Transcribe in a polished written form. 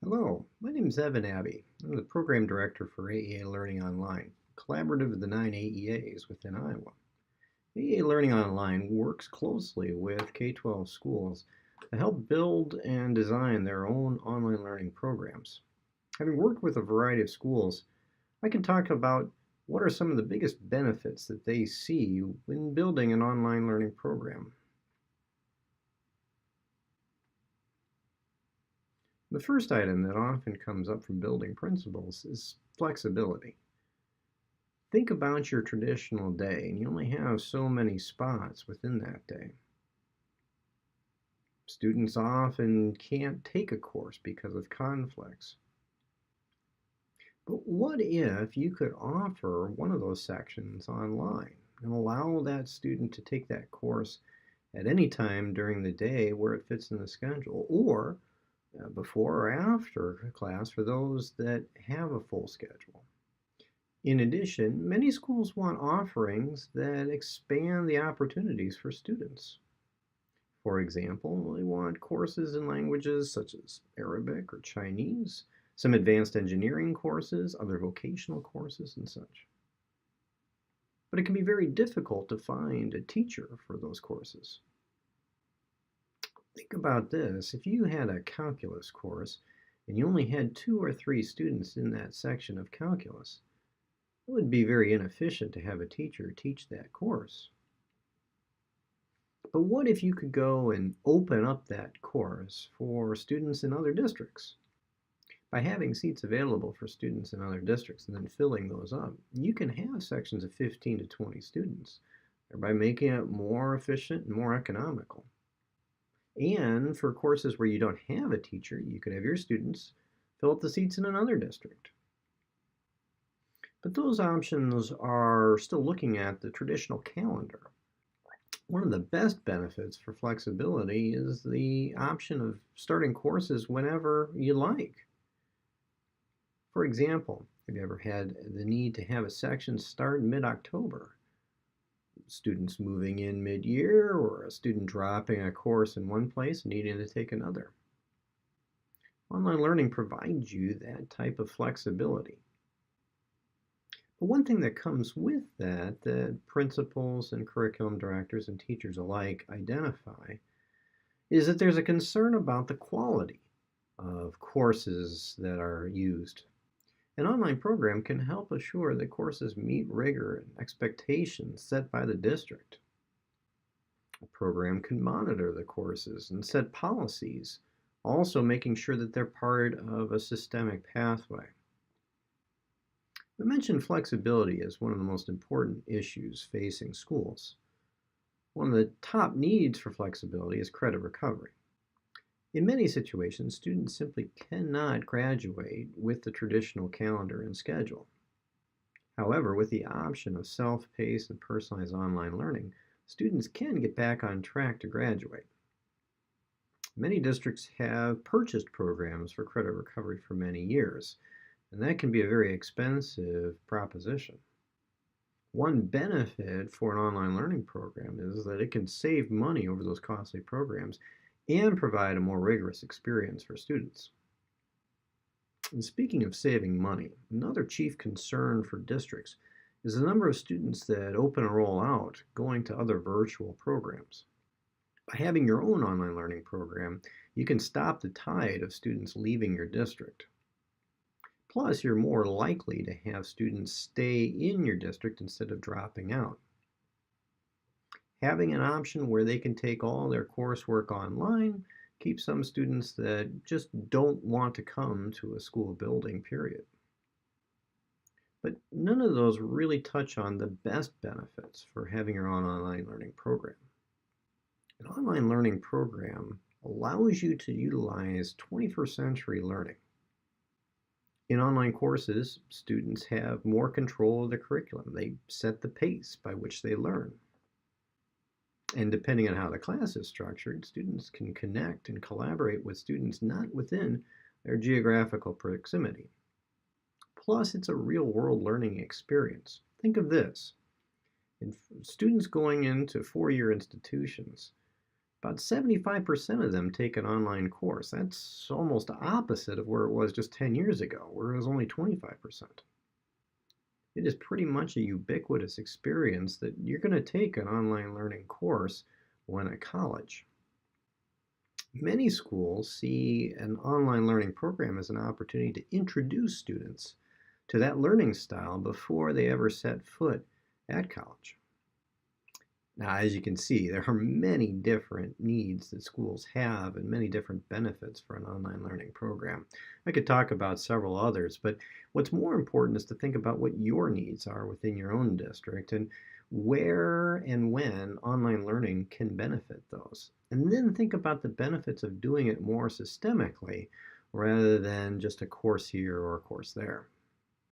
Hello, my name is Evan Abbey. I'm the Program Director for AEA Learning Online, collaborative of the 9 AEAs within Iowa. AEA Learning Online works closely with K-12 schools to help build and design their own online learning programs. Having worked with a variety of schools, I can talk about what are some of the biggest benefits that they see when building an online learning program. The first item that often comes up from building principles is flexibility. Think about your traditional day, and you only have so many spots within that day. Students often can't take a course because of conflicts. But what if you could offer one of those sections online and allow that student to take that course at any time during the day where it fits in the schedule, or before or after class for those that have a full schedule? In addition, many schools want offerings that expand the opportunities for students. For example, they want courses in languages such as Arabic or Chinese, some advanced engineering courses, other vocational courses, and such. But it can be very difficult to find a teacher for those courses. Think about this. If you had a calculus course and you only had 2 or 3 students in that section of calculus, it would be very inefficient to have a teacher teach that course. But what if you could go and open up that course for students in other districts? By having seats available for students in other districts and then filling those up, you can have sections of 15 to 20 students, thereby making it more efficient and more economical. And for courses where you don't have a teacher, you could have your students fill up the seats in another district. But those options are still looking at the traditional calendar. One of the best benefits for flexibility is the option of starting courses whenever you like. For example, have you ever had the need to have a section start in mid-October? Students moving in mid-year, or a student dropping a course in one place and needing to take another? Online learning provides you that type of flexibility. But one thing that comes with that principals and curriculum directors and teachers alike identify is that there's a concern about the quality of courses that are used. An online program can help assure that courses meet rigor and expectations set by the district. A program can monitor the courses and set policies, also making sure that they're part of a systemic pathway. I mentioned flexibility as one of the most important issues facing schools. One of the top needs for flexibility is credit recovery. In many situations, students simply cannot graduate with the traditional calendar and schedule. However, with the option of self-paced and personalized online learning, students can get back on track to graduate. Many districts have purchased programs for credit recovery for many years, and that can be a very expensive proposition. One benefit for an online learning program is that it can save money over those costly programs and provide a more rigorous experience for students. And speaking of saving money, another chief concern for districts is the number of students that open and roll out going to other virtual programs. By having your own online learning program, you can stop the tide of students leaving your district. Plus, you're more likely to have students stay in your district instead of dropping out. Having an option where they can take all their coursework online keeps some students that just don't want to come to a school building, period. But none of those really touch on the best benefits for having your own online learning program. An online learning program allows you to utilize 21st century learning. In online courses, students have more control of the curriculum. They set the pace by which they learn. And depending on how the class is structured, students can connect and collaborate with students not within their geographical proximity. Plus, it's a real-world learning experience. Think of this. Students going into four-year institutions, About 75% of them take an online course. That's almost opposite of where it was just 10 years ago, where it was only 25%. It is pretty much a ubiquitous experience that you're going to take an online learning course when at college. Many schools see an online learning program as an opportunity to introduce students to that learning style before they ever set foot at college. Now, as you can see, there are many different needs that schools have and many different benefits for an online learning program. I could talk about several others, but what's more important is to think about what your needs are within your own district and where and when online learning can benefit those. And then think about the benefits of doing it more systemically rather than just a course here or a course there.